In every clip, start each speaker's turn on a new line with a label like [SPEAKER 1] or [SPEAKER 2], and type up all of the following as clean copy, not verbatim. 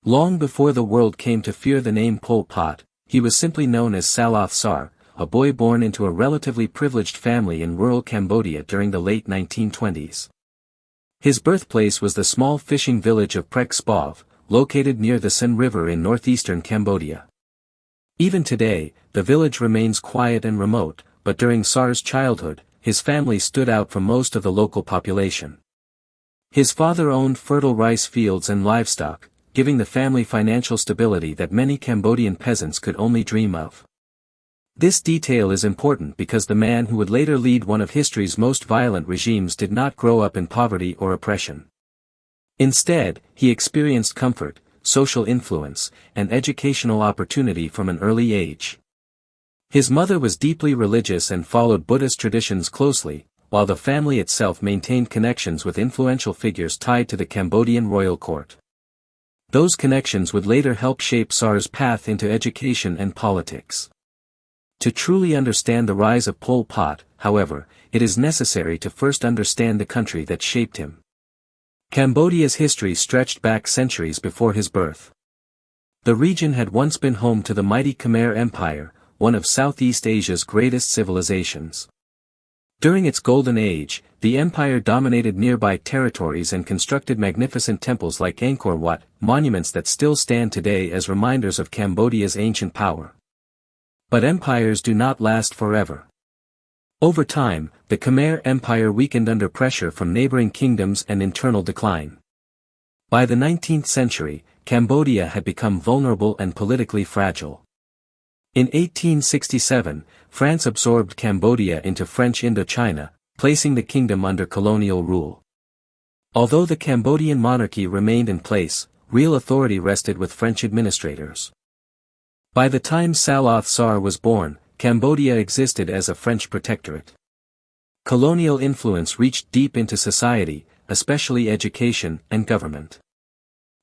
[SPEAKER 1] Long before the world came to fear the name Pol Pot, he was simply known as Saloth Sar, a boy born into a relatively privileged family in rural Cambodia during the late 1920s. His birthplace was the small fishing village of Prek Spov, located near the Sen River in northeastern Cambodia. Even today, the village remains quiet and remote, but during Sar's childhood, his family stood out from most of the local population. His father owned fertile rice fields and livestock, giving the family financial stability that many Cambodian peasants could only dream of. This detail is important because the man who would later lead one of history's most violent regimes did not grow up in poverty or oppression. Instead, he experienced comfort, social influence, and educational opportunity from an early age. His mother was deeply religious and followed Buddhist traditions closely, while the family itself maintained connections with influential figures tied to the Cambodian royal court. Those connections would later help shape Sar's path into education and politics. To truly understand the rise of Pol Pot, however, it is necessary to first understand the country that shaped him. Cambodia's history stretched back centuries before his birth. The region had once been home to the mighty Khmer Empire, one of Southeast Asia's greatest civilizations. During its golden age, the empire dominated nearby territories and constructed magnificent temples like Angkor Wat, monuments that still stand today as reminders of Cambodia's ancient power. But empires do not last forever. Over time, the Khmer Empire weakened under pressure from neighboring kingdoms and internal decline. By the 19th century, Cambodia had become vulnerable and politically fragile. In 1867, France absorbed Cambodia into French Indochina, placing the kingdom under colonial rule. Although the Cambodian monarchy remained in place, real authority rested with French administrators. By the time Saloth Sar was born, Cambodia existed as a French protectorate. Colonial influence reached deep into society, especially education and government.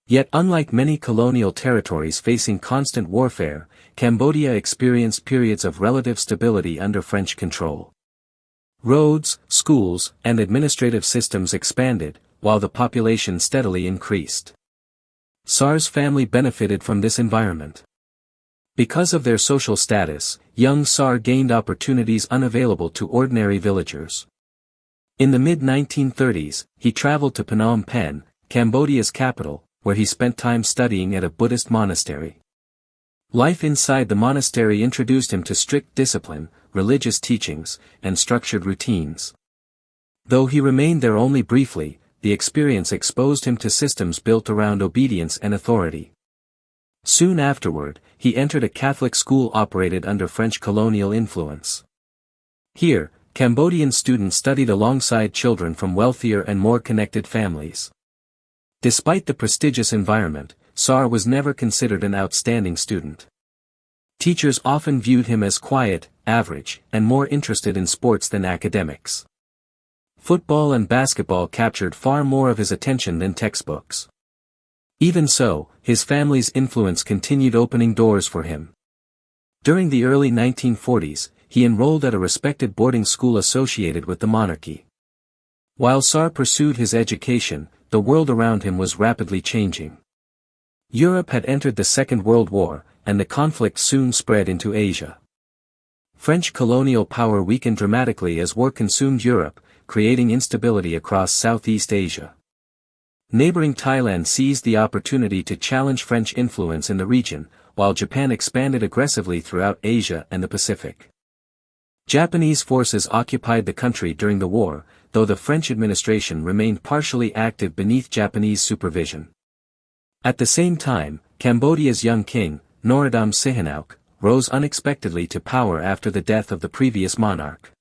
[SPEAKER 1] Yet unlike many colonial territories facing constant warfare, Cambodia experienced periods of relative stability under French control. Roads, schools, and administrative systems expanded, while the population steadily increased. Sar's family benefited from this environment. Because of their social status, young Sar gained opportunities unavailable to ordinary villagers. In the mid-1930s, he traveled to Phnom Penh, Cambodia's capital, where he spent time studying at a Buddhist monastery. Life inside the monastery introduced him to strict discipline, religious teachings, and structured routines. Though he remained there only briefly, the experience exposed him to systems built around obedience and authority. Soon afterward, he entered a Catholic school operated under French colonial influence. Here, Cambodian students studied alongside children from wealthier and more connected families. Despite the prestigious environment, Sar was never considered an outstanding student. Teachers often viewed him as quiet, average, and more interested in sports than academics. Football and basketball captured far more of his attention than textbooks. Even so, his family's influence continued opening doors for him. During the early 1940s, he enrolled at a respected boarding school associated with the monarchy. While Sar pursued his education, the world around him was rapidly changing. Europe had entered the Second World War, and the conflict soon spread into Asia. French colonial power weakened dramatically as war consumed Europe, creating instability across Southeast Asia. Neighboring Thailand seized the opportunity to challenge French influence in the region, while Japan expanded aggressively throughout Asia and the Pacific. Japanese forces occupied the country during the war, though the French administration remained partially active beneath Japanese supervision. At the same time, Cambodia's young king, Norodom Sihanouk, rose unexpectedly to power after the death of the previous monarch.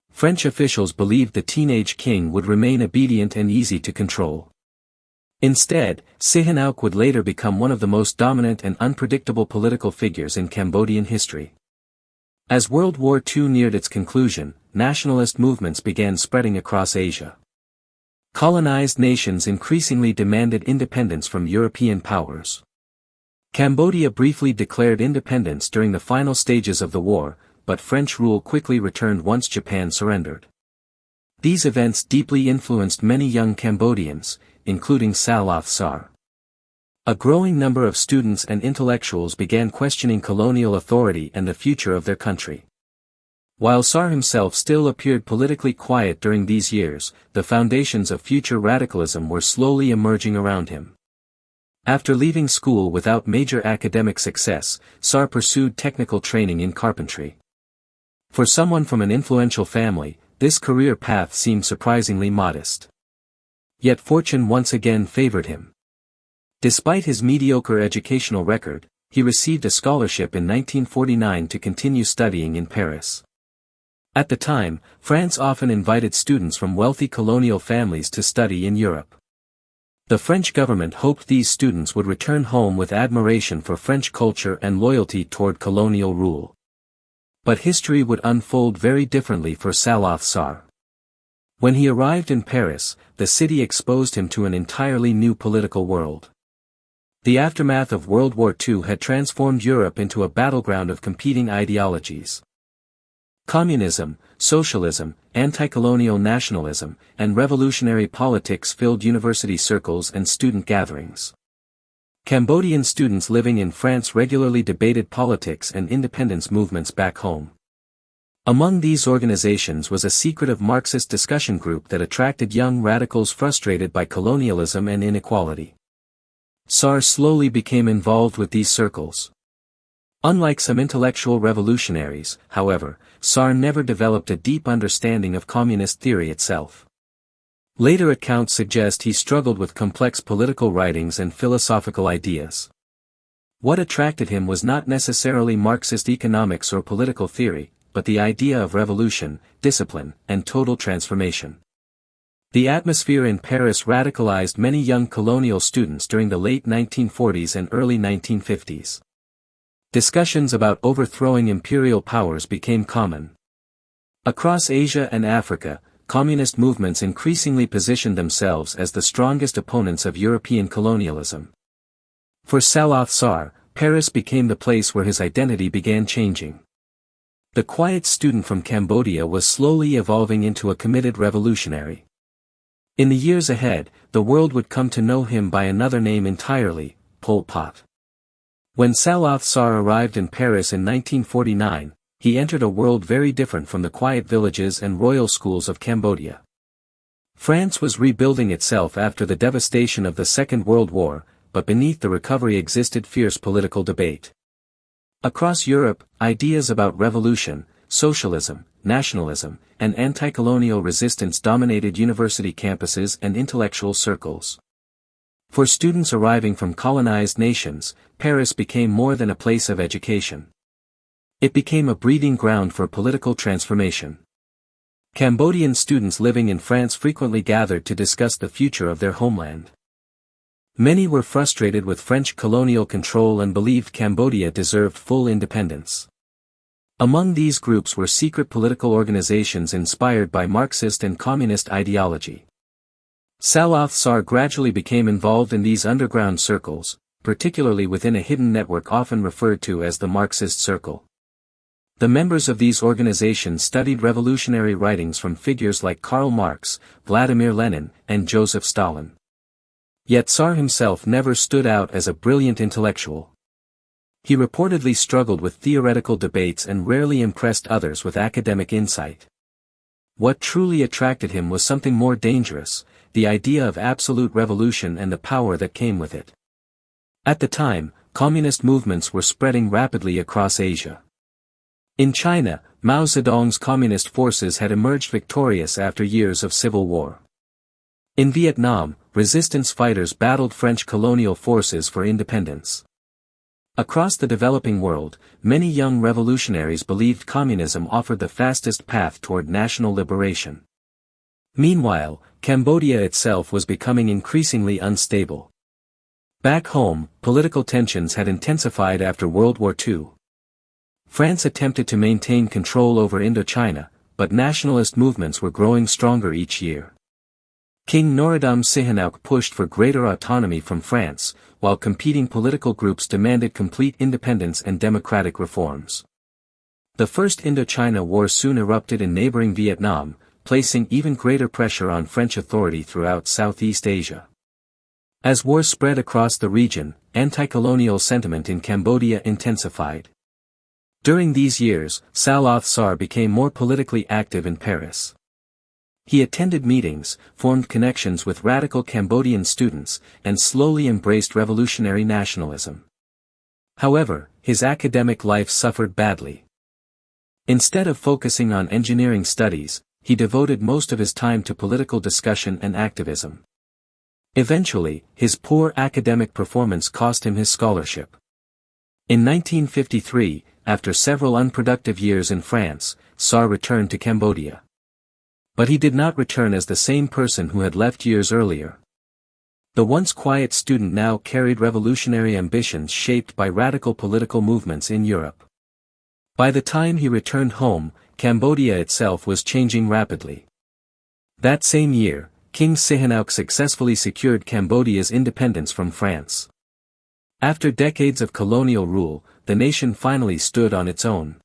[SPEAKER 1] French officials believed the teenage king would remain obedient and easy to control. Instead, Sihanouk would later become one of the most dominant and unpredictable political figures in Cambodian history. As World War II neared its conclusion, nationalist movements began spreading across Asia. Colonized nations increasingly demanded independence from European powers. Cambodia briefly declared independence during the final stages of the war, but French rule quickly returned once Japan surrendered. These events deeply influenced many young Cambodians, including Saloth Sar. A growing number of students and intellectuals began questioning colonial authority and the future of their country. While Sar himself still appeared politically quiet during these years, the foundations of future radicalism were slowly emerging around him. After leaving school without major academic success, Sar pursued technical training in carpentry. For someone from an influential family, this career path seemed surprisingly modest. Yet fortune once again favored him. Despite his mediocre educational record, he received a scholarship in 1949 to continue studying in Paris. At the time, France often invited students from wealthy colonial families to study in Europe. The French government hoped these students would return home with admiration for French culture and loyalty toward colonial rule. But history would unfold very differently for Saloth Sar. When he arrived in Paris, the city exposed him to an entirely new political world. The aftermath of World War II had transformed Europe into a battleground of competing ideologies. Communism, socialism, anti-colonial nationalism, and revolutionary politics filled university circles and student gatherings. Cambodian students living in France regularly debated politics and independence movements back home. Among these organizations was a secretive Marxist discussion group that attracted young radicals frustrated by colonialism and inequality. Sar slowly became involved with these circles. Unlike some intellectual revolutionaries, however, Sar never developed a deep understanding of communist theory itself. Later accounts suggest he struggled with complex political writings and philosophical ideas. What attracted him was not necessarily Marxist economics or political theory, but the idea of revolution, discipline, and total transformation. The atmosphere in Paris radicalized many young colonial students during the late 1940s and early 1950s. Discussions about overthrowing imperial powers became common. Across Asia and Africa, communist movements increasingly positioned themselves as the strongest opponents of European colonialism. For Saloth Sar, Paris became the place where his identity began changing. The quiet student from Cambodia was slowly evolving into a committed revolutionary. In the years ahead, the world would come to know him by another name entirely, Pol Pot. When Saloth Sar arrived in Paris in 1949, he entered a world very different from the quiet villages and royal schools of Cambodia. France was rebuilding itself after the devastation of the Second World War, but beneath the recovery existed fierce political debate. Across Europe, ideas about revolution, socialism, nationalism, and anti-colonial resistance dominated university campuses and intellectual circles. For students arriving from colonized nations, Paris became more than a place of education. It became a breeding ground for political transformation. Cambodian students living in France frequently gathered to discuss the future of their homeland. Many were frustrated with French colonial control and believed Cambodia deserved full independence. Among these groups were secret political organizations inspired by Marxist and communist ideology. Saloth Sar gradually became involved in these underground circles, particularly within a hidden network often referred to as the Marxist Circle. The members of these organizations studied revolutionary writings from figures like Karl Marx, Vladimir Lenin, and Joseph Stalin. Yet Sar himself never stood out as a brilliant intellectual. He reportedly struggled with theoretical debates and rarely impressed others with academic insight. What truly attracted him was something more dangerous, the idea of absolute revolution and the power that came with it. At the time, communist movements were spreading rapidly across Asia. In China, Mao Zedong's communist forces had emerged victorious after years of civil war. In Vietnam, resistance fighters battled French colonial forces for independence. Across the developing world, many young revolutionaries believed communism offered the fastest path toward national liberation. Meanwhile, Cambodia itself was becoming increasingly unstable. Back home, political tensions had intensified after World War II. France attempted to maintain control over Indochina, but nationalist movements were growing stronger each year. King Norodom Sihanouk pushed for greater autonomy from France, while competing political groups demanded complete independence and democratic reforms. The First Indochina War soon erupted in neighboring Vietnam, placing even greater pressure on French authority throughout Southeast Asia. As war spread across the region, anti-colonial sentiment in Cambodia intensified. During these years, Saloth Sar became more politically active in Paris. He attended meetings, formed connections with radical Cambodian students, and slowly embraced revolutionary nationalism. However, his academic life suffered badly. Instead of focusing on engineering studies, he devoted most of his time to political discussion and activism. Eventually, his poor academic performance cost him his scholarship. In 1953, after several unproductive years in France, Sar returned to Cambodia. But he did not return as the same person who had left years earlier. The once quiet student now carried revolutionary ambitions shaped by radical political movements in Europe. By the time he returned home, Cambodia itself was changing rapidly. That same year, King Sihanouk successfully secured Cambodia's independence from France. After decades of colonial rule, the nation finally stood on its own.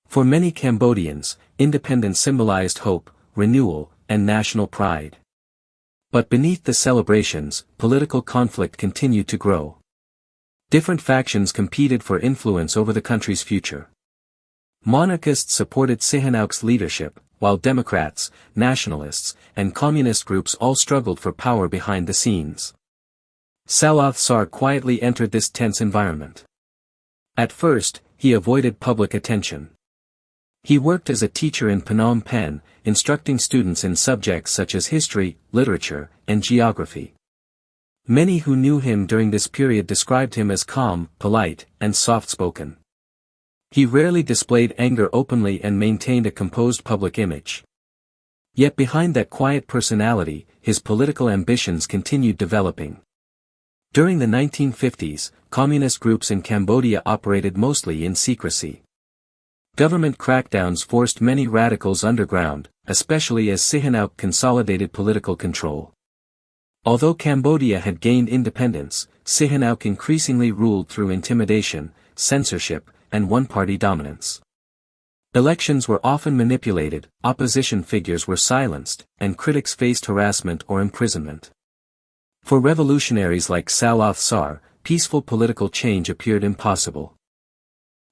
[SPEAKER 1] For many Cambodians, independence symbolized hope, renewal, and national pride. But beneath the celebrations, political conflict continued to grow. Different factions competed for influence over the country's future. Monarchists supported Sihanouk's leadership, while Democrats, nationalists, and communist groups all struggled for power behind the scenes. Saloth Sar quietly entered this tense environment. At first, he avoided public attention. He worked as a teacher in Phnom Penh, instructing students in subjects such as history, literature, and geography. Many who knew him during this period described him as calm, polite, and soft-spoken. He rarely displayed anger openly and maintained a composed public image. Yet behind that quiet personality, his political ambitions continued developing. During the 1950s, communist groups in Cambodia operated mostly in secrecy. Government crackdowns forced many radicals underground, especially as Sihanouk consolidated political control. Although Cambodia had gained independence, Sihanouk increasingly ruled through intimidation, censorship, and one-party dominance. Elections were often manipulated, opposition figures were silenced, and critics faced harassment or imprisonment. For revolutionaries like Saloth Sar, peaceful political change appeared impossible.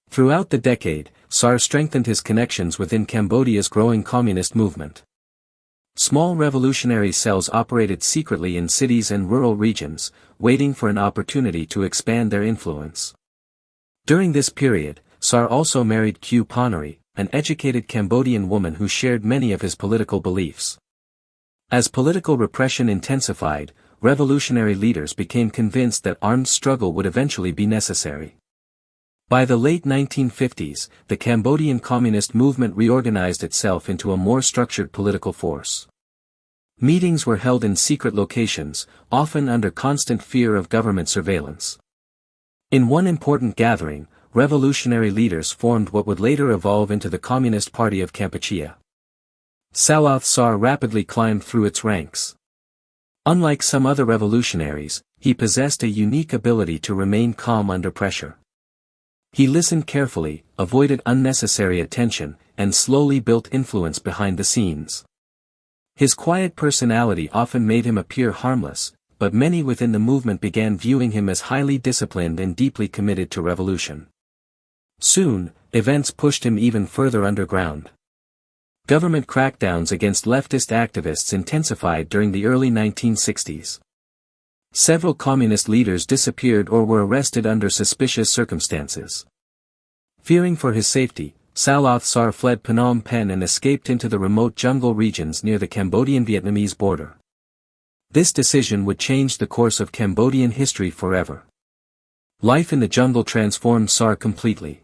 [SPEAKER 1] Throughout the decade, Sar strengthened his connections within Cambodia's growing communist movement. Small revolutionary cells operated secretly in cities and rural regions, waiting for an opportunity to expand their influence. During this period, Sar also married Q Panari, an educated Cambodian woman who shared many of his political beliefs. As political repression intensified, revolutionary leaders became convinced that armed struggle would eventually be necessary. By the late 1950s, the Cambodian communist movement reorganized itself into a more structured political force. Meetings were held in secret locations, often under constant fear of government surveillance. In one important gathering, revolutionary leaders formed what would later evolve into the Communist Party of Kampuchea. Saloth Sar rapidly climbed through its ranks. Unlike some other revolutionaries, he possessed a unique ability to remain calm under pressure. He listened carefully, avoided unnecessary attention, and slowly built influence behind the scenes. His quiet personality often made him appear harmless, but many within the movement began viewing him as highly disciplined and deeply committed to revolution. Soon, events pushed him even further underground. Government crackdowns against leftist activists intensified during the early 1960s. Several communist leaders disappeared or were arrested under suspicious circumstances. Fearing for his safety, Saloth Sar fled Phnom Penh and escaped into the remote jungle regions near the Cambodian-Vietnamese border. This decision would change the course of Cambodian history forever. Life in the jungle transformed Sar completely.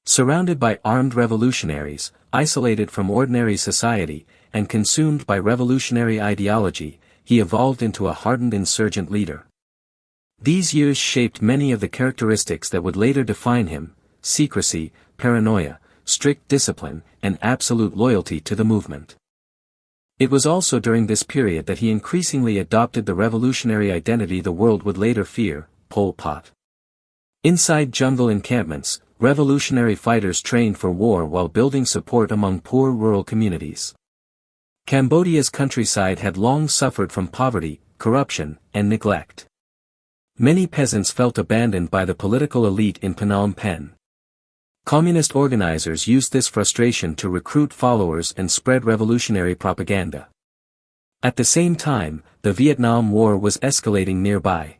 [SPEAKER 1] Surrounded by armed revolutionaries, isolated from ordinary society, and consumed by revolutionary ideology, he evolved into a hardened insurgent leader. These years shaped many of the characteristics that would later define him: secrecy, paranoia, strict discipline, and absolute loyalty to the movement. It was also during this period that he increasingly adopted the revolutionary identity the world would later fear: Pol Pot. Inside jungle encampments, revolutionary fighters trained for war while building support among poor rural communities. Cambodia's countryside had long suffered from poverty, corruption, and neglect. Many peasants felt abandoned by the political elite in Phnom Penh. Communist organizers used this frustration to recruit followers and spread revolutionary propaganda. At the same time, the Vietnam War was escalating nearby.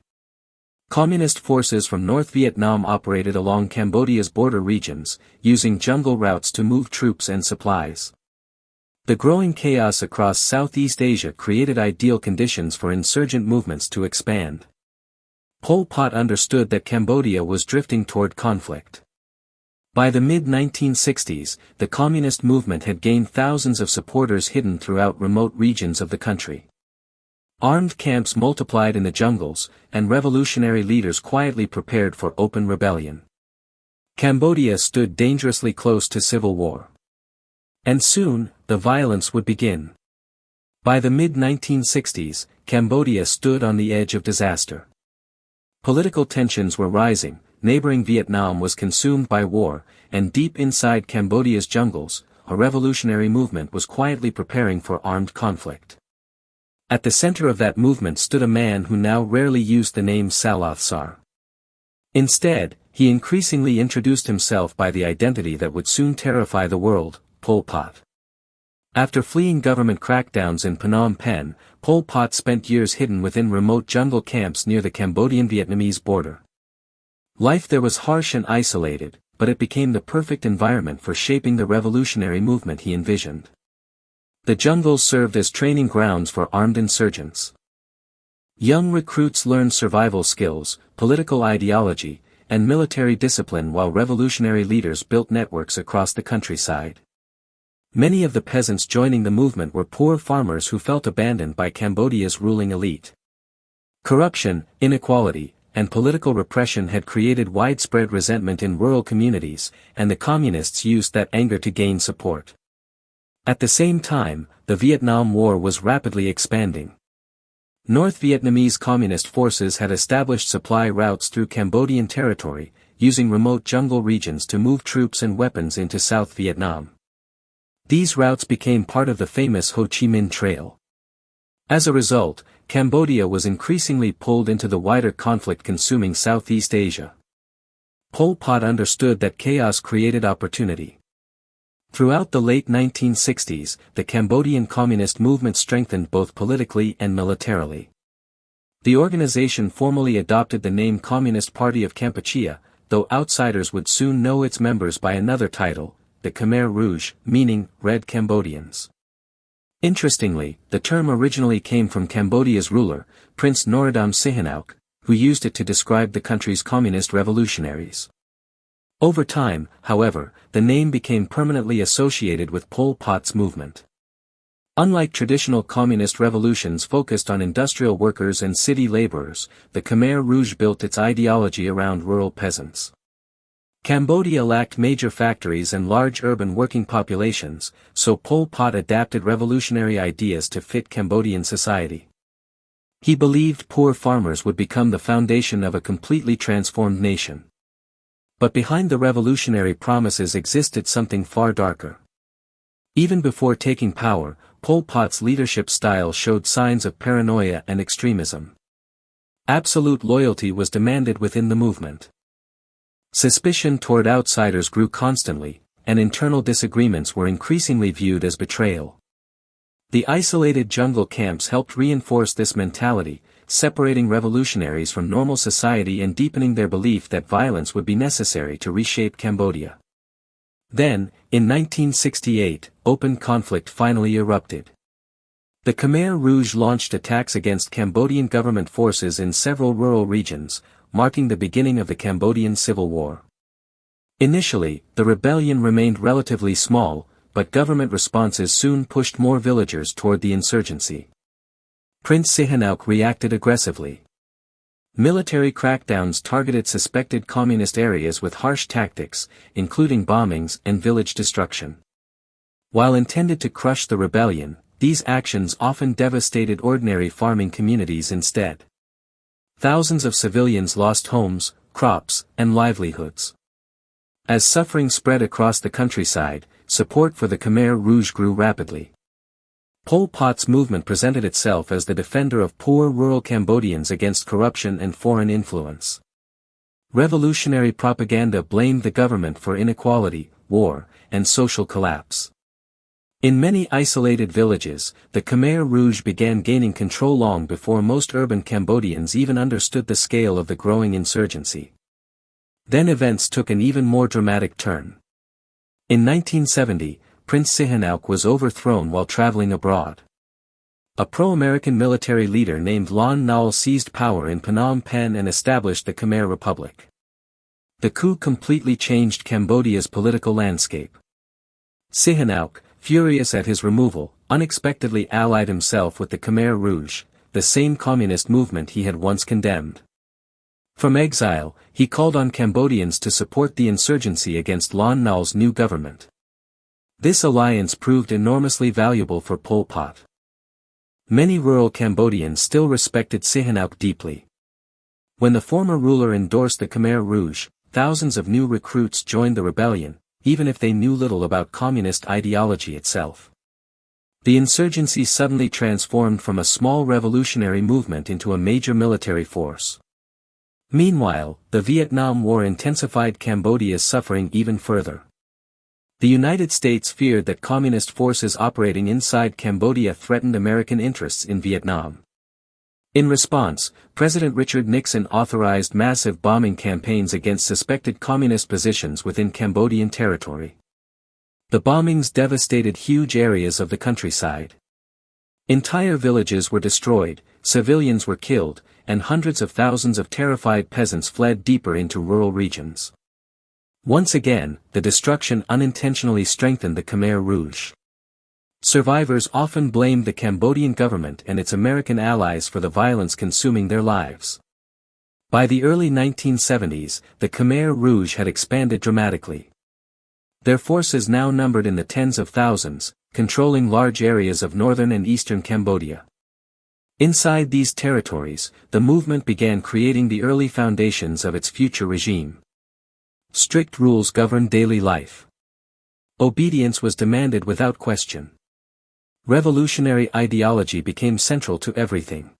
[SPEAKER 1] Communist forces from North Vietnam operated along Cambodia's border regions, using jungle routes to move troops and supplies. The growing chaos across Southeast Asia created ideal conditions for insurgent movements to expand. Pol Pot understood that Cambodia was drifting toward conflict. By the mid-1960s, the communist movement had gained thousands of supporters hidden throughout remote regions of the country. Armed camps multiplied in the jungles, and revolutionary leaders quietly prepared for open rebellion. Cambodia stood dangerously close to civil war. And soon, the violence would begin. By the mid-1960s, Cambodia stood on the edge of disaster. Political tensions were rising, neighboring Vietnam was consumed by war, and deep inside Cambodia's jungles, a revolutionary movement was quietly preparing for armed conflict. At the center of that movement stood a man who now rarely used the name Saloth Sar. Instead, he increasingly introduced himself by the identity that would soon terrify the world, Pol Pot. After fleeing government crackdowns in Phnom Penh, Pol Pot spent years hidden within remote jungle camps near the Cambodian-Vietnamese border. Life there was harsh and isolated, but it became the perfect environment for shaping the revolutionary movement he envisioned. The jungles served as training grounds for armed insurgents. Young recruits learned survival skills, political ideology, and military discipline while revolutionary leaders built networks across the countryside. Many of the peasants joining the movement were poor farmers who felt abandoned by Cambodia's ruling elite. Corruption, inequality, and political repression had created widespread resentment in rural communities, and the communists used that anger to gain support. At the same time, the Vietnam War was rapidly expanding. North Vietnamese communist forces had established supply routes through Cambodian territory, using remote jungle regions to move troops and weapons into South Vietnam. These routes became part of the famous Ho Chi Minh Trail. As a result, Cambodia was increasingly pulled into the wider conflict consuming Southeast Asia. Pol Pot understood that chaos created opportunity. Throughout the late 1960s, the Cambodian communist movement strengthened both politically and militarily. The organization formally adopted the name Communist Party of Kampuchea, though outsiders would soon know its members by another title, the Khmer Rouge, meaning Red Cambodians. Interestingly, the term originally came from Cambodia's ruler, Prince Norodom Sihanouk, who used it to describe the country's communist revolutionaries. Over time, however, the name became permanently associated with Pol Pot's movement. Unlike traditional communist revolutions focused on industrial workers and city laborers, the Khmer Rouge built its ideology around rural peasants. Cambodia lacked major factories and large urban working populations, so Pol Pot adapted revolutionary ideas to fit Cambodian society. He believed poor farmers would become the foundation of a completely transformed nation. But behind the revolutionary promises existed something far darker. Even before taking power, Pol Pot's leadership style showed signs of paranoia and extremism. Absolute loyalty was demanded within the movement. Suspicion toward outsiders grew constantly, and internal disagreements were increasingly viewed as betrayal. The isolated jungle camps helped reinforce this mentality, separating revolutionaries from normal society and deepening their belief that violence would be necessary to reshape Cambodia. Then, in 1968, open conflict finally erupted. The Khmer Rouge launched attacks against Cambodian government forces in several rural regions, marking the beginning of the Cambodian Civil War. Initially, the rebellion remained relatively small, but government responses soon pushed more villagers toward the insurgency. Prince Sihanouk reacted aggressively. Military crackdowns targeted suspected communist areas with harsh tactics, including bombings and village destruction. While intended to crush the rebellion, these actions often devastated ordinary farming communities instead. Thousands of civilians lost homes, crops, and livelihoods. As suffering spread across the countryside, support for the Khmer Rouge grew rapidly. Pol Pot's movement presented itself as the defender of poor rural Cambodians against corruption and foreign influence. Revolutionary propaganda blamed the government for inequality, war, and social collapse. In many isolated villages, the Khmer Rouge began gaining control long before most urban Cambodians even understood the scale of the growing insurgency. Then events took an even more dramatic turn. In 1970, Prince Sihanouk was overthrown while traveling abroad. A pro-American military leader named Lon Nol seized power in Phnom Penh and established the Khmer Republic. The coup completely changed Cambodia's political landscape. Sihanouk, furious at his removal, unexpectedly allied himself with the Khmer Rouge, the same communist movement he had once condemned. From exile, he called on Cambodians to support the insurgency against Lon Nol's new government. This alliance proved enormously valuable for Pol Pot. Many rural Cambodians still respected Sihanouk deeply. When the former ruler endorsed the Khmer Rouge, thousands of new recruits joined the rebellion, even if they knew little about communist ideology itself. The insurgency suddenly transformed from a small revolutionary movement into a major military force. Meanwhile, the Vietnam War intensified Cambodia's suffering even further. The United States feared that communist forces operating inside Cambodia threatened American interests in Vietnam. In response, President Richard Nixon authorized massive bombing campaigns against suspected communist positions within Cambodian territory. The bombings devastated huge areas of the countryside. Entire villages were destroyed, civilians were killed, and hundreds of thousands of terrified peasants fled deeper into rural regions. Once again, the destruction unintentionally strengthened the Khmer Rouge. Survivors often blamed the Cambodian government and its American allies for the violence consuming their lives. By the early 1970s, the Khmer Rouge had expanded dramatically. Their forces now numbered in the tens of thousands, controlling large areas of northern and eastern Cambodia. Inside these territories, the movement began creating the early foundations of its future regime. Strict rules governed daily life. Obedience was demanded without question. Revolutionary ideology became central to everything.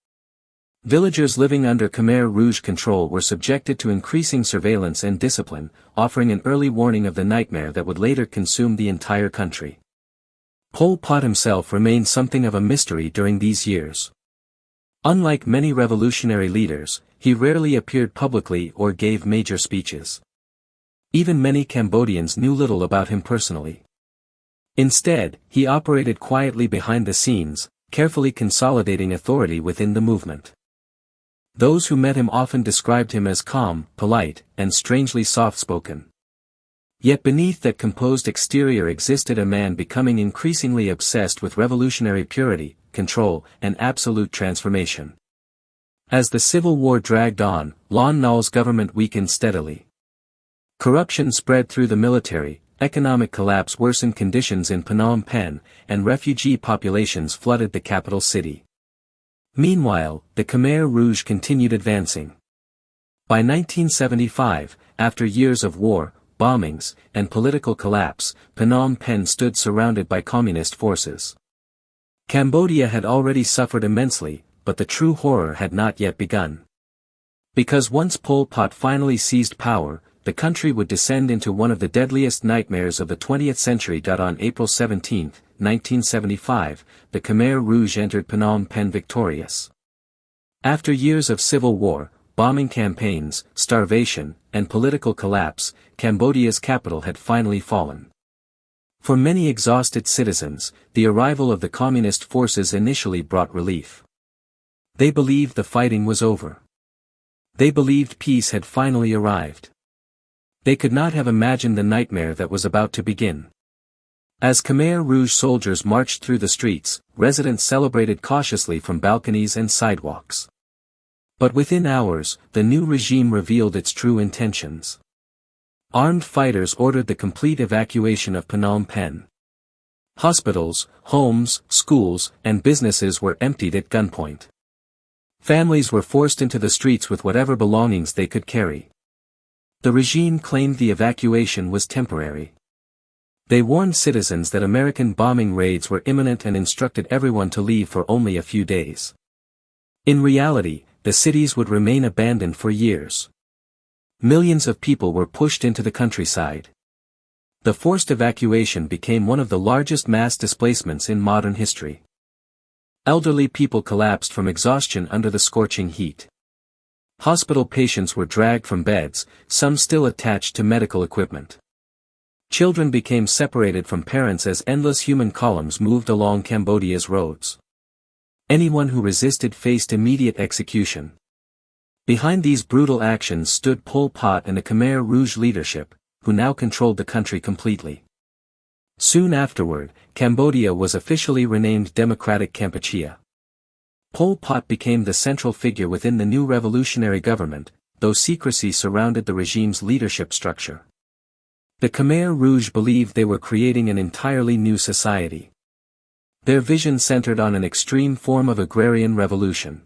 [SPEAKER 1] Villagers living under Khmer Rouge control were subjected to increasing surveillance and discipline, offering an early warning of the nightmare that would later consume the entire country. Pol Pot himself remained something of a mystery during these years. Unlike many revolutionary leaders, he rarely appeared publicly or gave major speeches. Even many Cambodians knew little about him personally. Instead, he operated quietly behind the scenes, carefully consolidating authority within the movement. Those who met him often described him as calm, polite, and strangely soft-spoken. Yet beneath that composed exterior existed a man becoming increasingly obsessed with revolutionary purity, control, and absolute transformation. As the civil war dragged on, Lon Nol's government weakened steadily. Corruption spread through the military, economic collapse worsened conditions in Phnom Penh, and refugee populations flooded the capital city. Meanwhile, the Khmer Rouge continued advancing. By 1975, after years of war, bombings, and political collapse, Phnom Penh stood surrounded by communist forces. Cambodia had already suffered immensely, but the true horror had not yet begun. Because once Pol Pot finally seized power, the country would descend into one of the deadliest nightmares of the 20th century. On April 17, 1975, the Khmer Rouge entered Phnom Penh victorious. After years of civil war, bombing campaigns, starvation, and political collapse, Cambodia's capital had finally fallen. For many exhausted citizens, the arrival of the communist forces initially brought relief. They believed the fighting was over. They believed peace had finally arrived. They could not have imagined the nightmare that was about to begin. As Khmer Rouge soldiers marched through the streets, residents celebrated cautiously from balconies and sidewalks. But within hours, the new regime revealed its true intentions. Armed fighters ordered the complete evacuation of Phnom Penh. Hospitals, homes, schools, and businesses were emptied at gunpoint. Families were forced into the streets with whatever belongings they could carry. The regime claimed the evacuation was temporary. They warned citizens that American bombing raids were imminent and instructed everyone to leave for only a few days. In reality, the cities would remain abandoned for years. Millions of people were pushed into the countryside. The forced evacuation became one of the largest mass displacements in modern history. Elderly people collapsed from exhaustion under the scorching heat. Hospital patients were dragged from beds, some still attached to medical equipment. Children became separated from parents as endless human columns moved along Cambodia's roads. Anyone who resisted faced immediate execution. Behind these brutal actions stood Pol Pot and the Khmer Rouge leadership, who now controlled the country completely. Soon afterward, Cambodia was officially renamed Democratic Kampuchea. Pol Pot became the central figure within the new revolutionary government, though secrecy surrounded the regime's leadership structure. The Khmer Rouge believed they were creating an entirely new society. Their vision centered on an extreme form of agrarian revolution.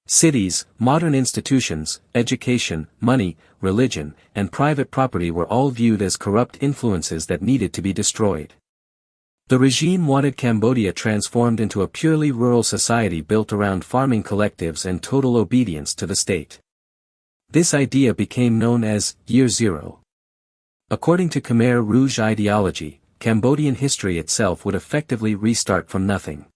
[SPEAKER 1] Cities, modern institutions, education, money, religion, and private property were all viewed as corrupt influences that needed to be destroyed. The regime wanted Cambodia transformed into a purely rural society built around farming collectives and total obedience to the state. This idea became known as Year Zero. According to Khmer Rouge ideology, Cambodian history itself would effectively restart from nothing.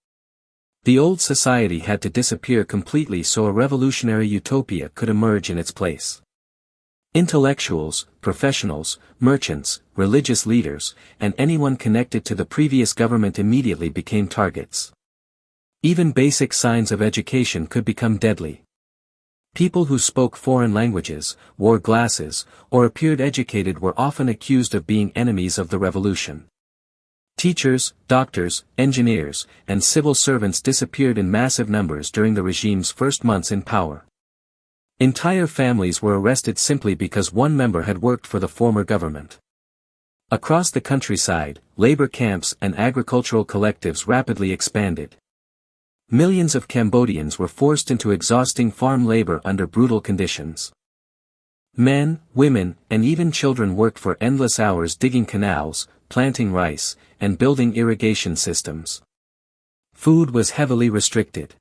[SPEAKER 1] The old society had to disappear completely so a revolutionary utopia could emerge in its place. Intellectuals, professionals, merchants, religious leaders, and anyone connected to the previous government immediately became targets. Even basic signs of education could become deadly. People who spoke foreign languages, wore glasses, or appeared educated were often accused of being enemies of the revolution. Teachers, doctors, engineers, and civil servants disappeared in massive numbers during the regime's first months in power. Entire families were arrested simply because one member had worked for the former government. Across the countryside, labor camps and agricultural collectives rapidly expanded. Millions of Cambodians were forced into exhausting farm labor under brutal conditions. Men, women, and even children worked for endless hours digging canals, planting rice, and building irrigation systems. Food was heavily restricted.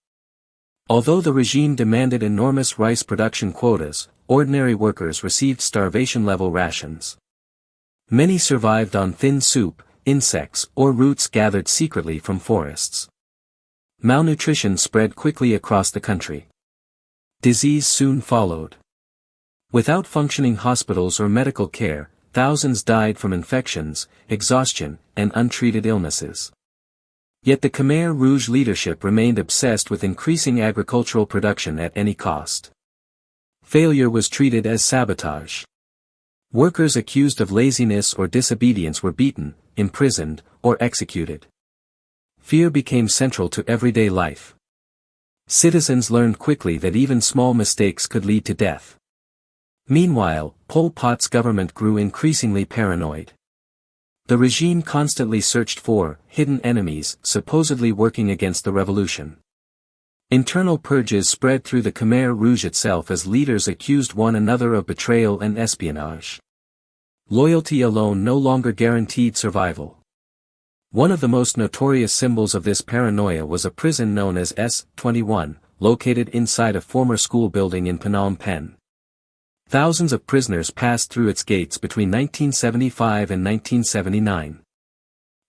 [SPEAKER 1] Although the regime demanded enormous rice production quotas, ordinary workers received starvation-level rations. Many survived on thin soup, insects, or roots gathered secretly from forests. Malnutrition spread quickly across the country. Disease soon followed. Without functioning hospitals or medical care, thousands died from infections, exhaustion, and untreated illnesses. Yet the Khmer Rouge leadership remained obsessed with increasing agricultural production at any cost. Failure was treated as sabotage. Workers accused of laziness or disobedience were beaten, imprisoned, or executed. Fear became central to everyday life. Citizens learned quickly that even small mistakes could lead to death. Meanwhile, Pol Pot's government grew increasingly paranoid. The regime constantly searched for hidden enemies supposedly working against the revolution. Internal purges spread through the Khmer Rouge itself as leaders accused one another of betrayal and espionage. Loyalty alone no longer guaranteed survival. One of the most notorious symbols of this paranoia was a prison known as S-21, located inside a former school building in Phnom Penh. Thousands of prisoners passed through its gates between 1975 and 1979.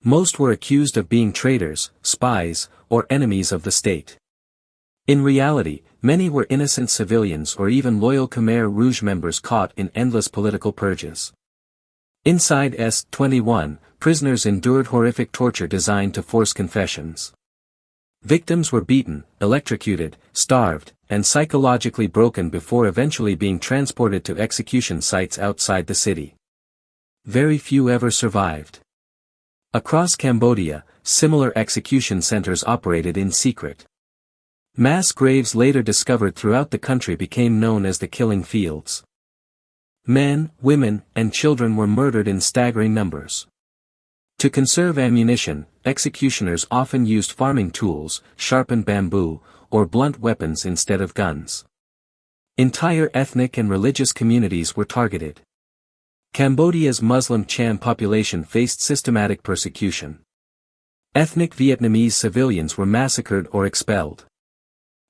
[SPEAKER 1] Most were accused of being traitors, spies, or enemies of the state. In reality, many were innocent civilians or even loyal Khmer Rouge members caught in endless political purges. Inside S-21, prisoners endured horrific torture designed to force confessions. Victims were beaten, electrocuted, starved, and psychologically broken before eventually being transported to execution sites outside the city. Very few ever survived. Across Cambodia, similar execution centers operated in secret. Mass graves later discovered throughout the country became known as the killing fields. Men, women, and children were murdered in staggering numbers. To conserve ammunition, executioners often used farming tools, sharpened bamboo, or blunt weapons instead of guns. Entire ethnic and religious communities were targeted. Cambodia's Muslim Cham population faced systematic persecution. Ethnic Vietnamese civilians were massacred or expelled.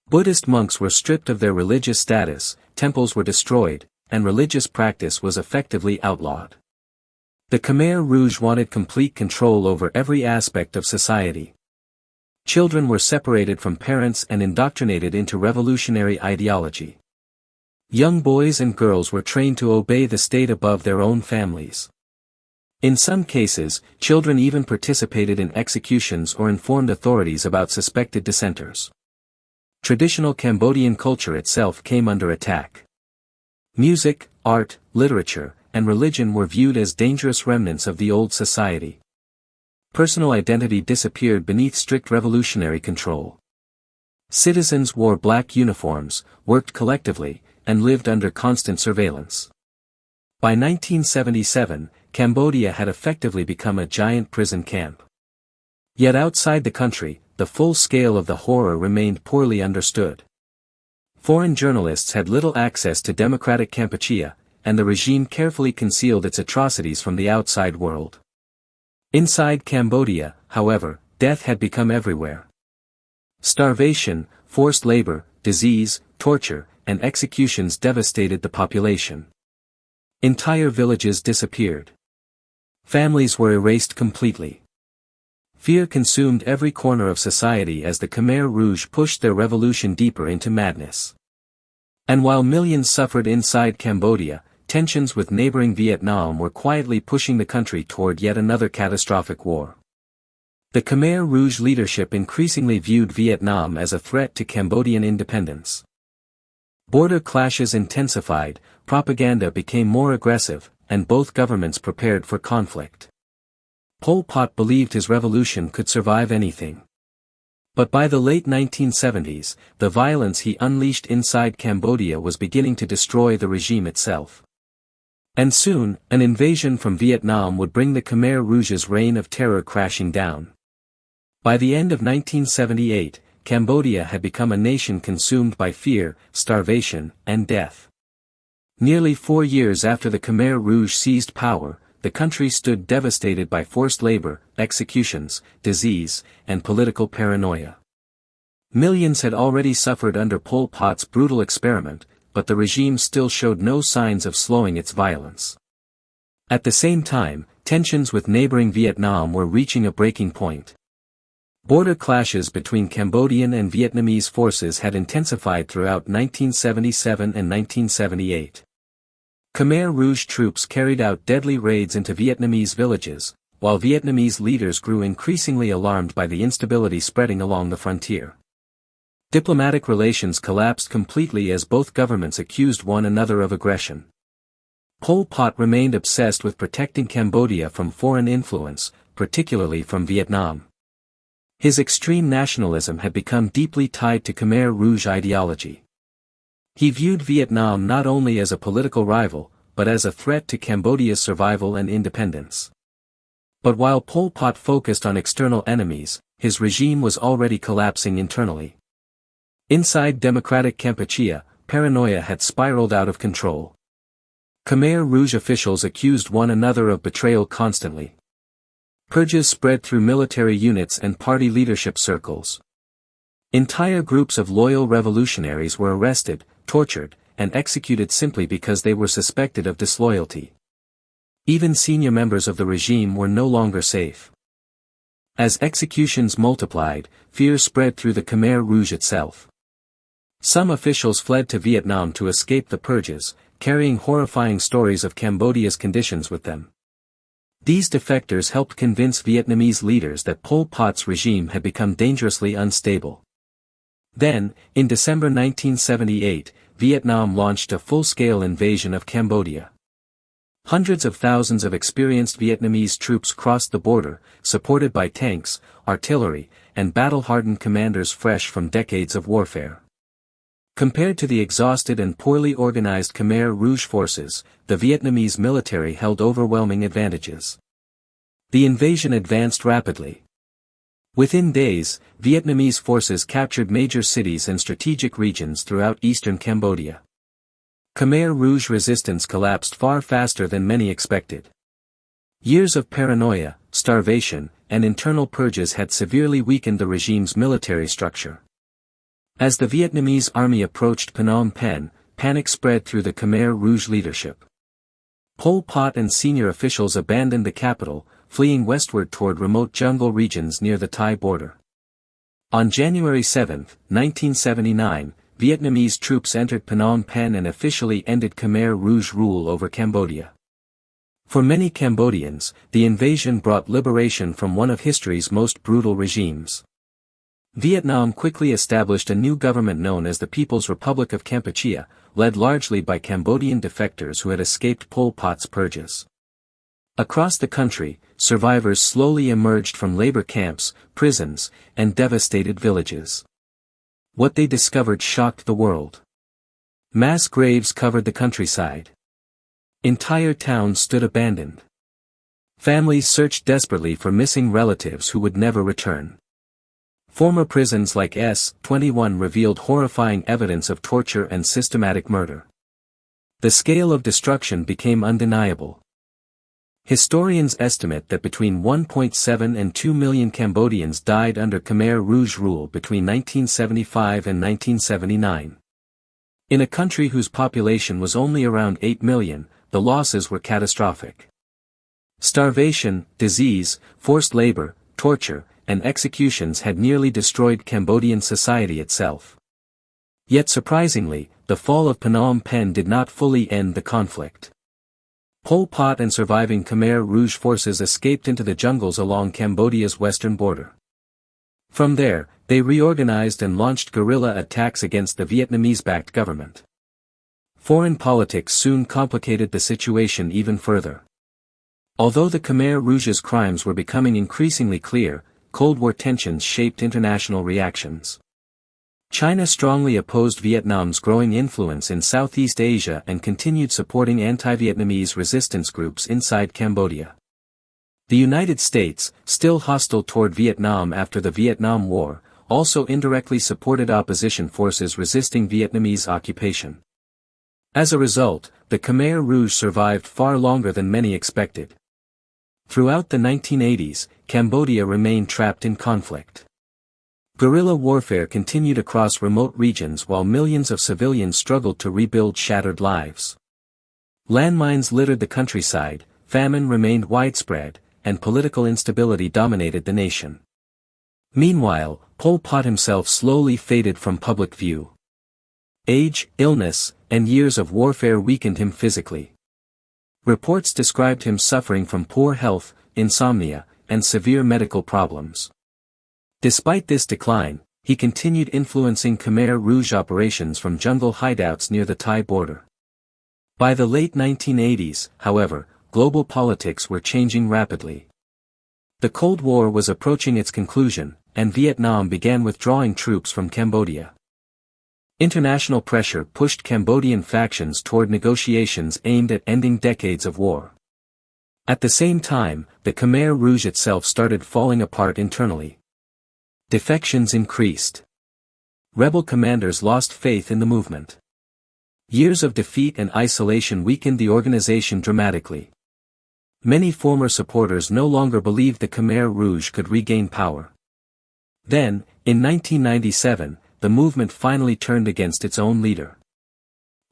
[SPEAKER 1] Buddhist monks were stripped of their religious status, temples were destroyed, and religious practice was effectively outlawed. The Khmer Rouge wanted complete control over every aspect of society. Children were separated from parents and indoctrinated into revolutionary ideology. Young boys and girls were trained to obey the state above their own families. In some cases, children even participated in executions or informed authorities about suspected dissenters. Traditional Cambodian culture itself came under attack. Music, art, literature, and religion were viewed as dangerous remnants of the old society. Personal identity disappeared beneath strict revolutionary control. Citizens wore black uniforms, worked collectively, and lived under constant surveillance. By 1977, Cambodia had effectively become a giant prison camp. Yet outside the country, the full scale of the horror remained poorly understood. Foreign journalists had little access to Democratic Kampuchea, and the regime carefully concealed its atrocities from the outside world. Inside Cambodia, however, death had become everywhere. Starvation, forced labor, disease, torture, and executions devastated the population. Entire villages disappeared. Families were erased completely. Fear consumed every corner of society as the Khmer Rouge pushed their revolution deeper into madness. And while millions suffered inside Cambodia, tensions with neighboring Vietnam were quietly pushing the country toward yet another catastrophic war. The Khmer Rouge leadership increasingly viewed Vietnam as a threat to Cambodian independence. Border clashes intensified, propaganda became more aggressive, and both governments prepared for conflict. Pol Pot believed his revolution could survive anything. But by the late 1970s, the violence he unleashed inside Cambodia was beginning to destroy the regime itself. And soon, an invasion from Vietnam would bring the Khmer Rouge's reign of terror crashing down. By the end of 1978, Cambodia had become a nation consumed by fear, starvation, and death. Nearly 4 years after the Khmer Rouge seized power, the country stood devastated by forced labor, executions, disease, and political paranoia. Millions had already suffered under Pol Pot's brutal experiment, but the regime still showed no signs of slowing its violence. At the same time, tensions with neighboring Vietnam were reaching a breaking point. Border clashes between Cambodian and Vietnamese forces had intensified throughout 1977 and 1978. Khmer Rouge troops carried out deadly raids into Vietnamese villages, while Vietnamese leaders grew increasingly alarmed by the instability spreading along the frontier. Diplomatic relations collapsed completely as both governments accused one another of aggression. Pol Pot remained obsessed with protecting Cambodia from foreign influence, particularly from Vietnam. His extreme nationalism had become deeply tied to Khmer Rouge ideology. He viewed Vietnam not only as a political rival, but as a threat to Cambodia's survival and independence. But while Pol Pot focused on external enemies, his regime was already collapsing internally. Inside Democratic Kampuchea, paranoia had spiraled out of control. Khmer Rouge officials accused one another of betrayal constantly. Purges spread through military units and party leadership circles. Entire groups of loyal revolutionaries were arrested, tortured, and executed simply because they were suspected of disloyalty. Even senior members of the regime were no longer safe. As executions multiplied, fear spread through the Khmer Rouge itself. Some officials fled to Vietnam to escape the purges, carrying horrifying stories of Cambodia's conditions with them. These defectors helped convince Vietnamese leaders that Pol Pot's regime had become dangerously unstable. Then, in December 1978, Vietnam launched a full-scale invasion of Cambodia. Hundreds of thousands of experienced Vietnamese troops crossed the border, supported by tanks, artillery, and battle-hardened commanders fresh from decades of warfare. Compared to the exhausted and poorly organized Khmer Rouge forces, the Vietnamese military held overwhelming advantages. The invasion advanced rapidly. Within days, Vietnamese forces captured major cities and strategic regions throughout eastern Cambodia. Khmer Rouge resistance collapsed far faster than many expected. Years of paranoia, starvation, and internal purges had severely weakened the regime's military structure. As the Vietnamese army approached Phnom Penh, panic spread through the Khmer Rouge leadership. Pol Pot and senior officials abandoned the capital, fleeing westward toward remote jungle regions near the Thai border. On January 7, 1979, Vietnamese troops entered Phnom Penh and officially ended Khmer Rouge rule over Cambodia. For many Cambodians, the invasion brought liberation from one of history's most brutal regimes. Vietnam quickly established a new government known as the People's Republic of Kampuchea, led largely by Cambodian defectors who had escaped Pol Pot's purges. Across the country, survivors slowly emerged from labor camps, prisons, and devastated villages. What they discovered shocked the world. Mass graves covered the countryside. Entire towns stood abandoned. Families searched desperately for missing relatives who would never return. Former prisons like S-21 revealed horrifying evidence of torture and systematic murder. The scale of destruction became undeniable. Historians estimate that between 1.7 and 2 million Cambodians died under Khmer Rouge rule between 1975 and 1979. In a country whose population was only around 8 million, the losses were catastrophic. Starvation, disease, forced labor, torture, and executions had nearly destroyed Cambodian society itself. Yet surprisingly, the fall of Phnom Penh did not fully end the conflict. Pol Pot and surviving Khmer Rouge forces escaped into the jungles along Cambodia's western border. From there, they reorganized and launched guerrilla attacks against the Vietnamese-backed government. Foreign politics soon complicated the situation even further. Although the Khmer Rouge's crimes were becoming increasingly clear, Cold War tensions shaped international reactions. China strongly opposed Vietnam's growing influence in Southeast Asia and continued supporting anti-Vietnamese resistance groups inside Cambodia. The United States, still hostile toward Vietnam after the Vietnam War, also indirectly supported opposition forces resisting Vietnamese occupation. As a result, the Khmer Rouge survived far longer than many expected. Throughout the 1980s, Cambodia remained trapped in conflict. Guerrilla warfare continued across remote regions while millions of civilians struggled to rebuild shattered lives. Landmines littered the countryside, famine remained widespread, and political instability dominated the nation. Meanwhile, Pol Pot himself slowly faded from public view. Age, illness, and years of warfare weakened him physically. Reports described him suffering from poor health, insomnia, and severe medical problems. Despite this decline, he continued influencing Khmer Rouge operations from jungle hideouts near the Thai border. By the late 1980s, however, global politics were changing rapidly. The Cold War was approaching its conclusion, and Vietnam began withdrawing troops from Cambodia. International pressure pushed Cambodian factions toward negotiations aimed at ending decades of war. At the same time, the Khmer Rouge itself started falling apart internally. Defections increased. Rebel commanders lost faith in the movement. Years of defeat and isolation weakened the organization dramatically. Many former supporters no longer believed the Khmer Rouge could regain power. Then, in 1997, the movement finally turned against its own leader.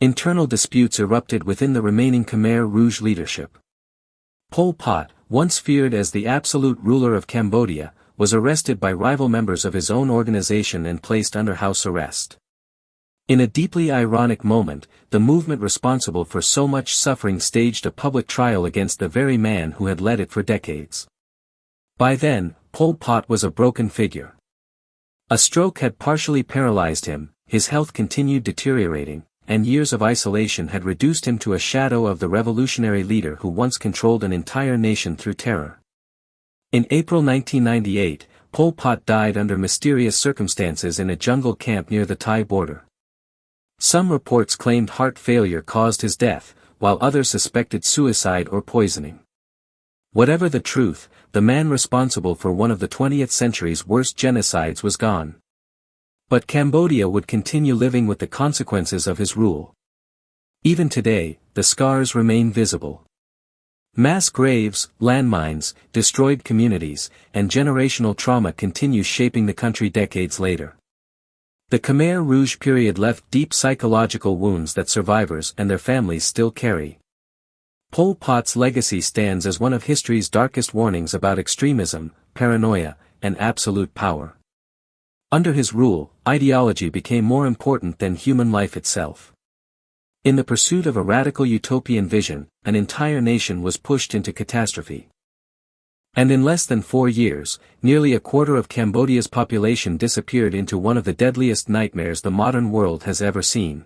[SPEAKER 1] Internal disputes erupted within the remaining Khmer Rouge leadership. Pol Pot, once feared as the absolute ruler of Cambodia, was arrested by rival members of his own organization and placed under house arrest. In a deeply ironic moment, the movement responsible for so much suffering staged a public trial against the very man who had led it for decades. By then, Pol Pot was a broken figure. A stroke had partially paralyzed him, his health continued deteriorating, and years of isolation had reduced him to a shadow of the revolutionary leader who once controlled an entire nation through terror. In April 1998, Pol Pot died under mysterious circumstances in a jungle camp near the Thai border. Some reports claimed heart failure caused his death, while others suspected suicide or poisoning. Whatever the truth, the man responsible for one of the 20th century's worst genocides was gone. But Cambodia would continue living with the consequences of his rule. Even today, the scars remain visible. Mass graves, landmines, destroyed communities, and generational trauma continue shaping the country decades later. The Khmer Rouge period left deep psychological wounds that survivors and their families still carry. Pol Pot's legacy stands as one of history's darkest warnings about extremism, paranoia, and absolute power. Under his rule, ideology became more important than human life itself. In the pursuit of a radical utopian vision, an entire nation was pushed into catastrophe. And in less than 4 years, nearly a quarter of Cambodia's population disappeared into one of the deadliest nightmares the modern world has ever seen.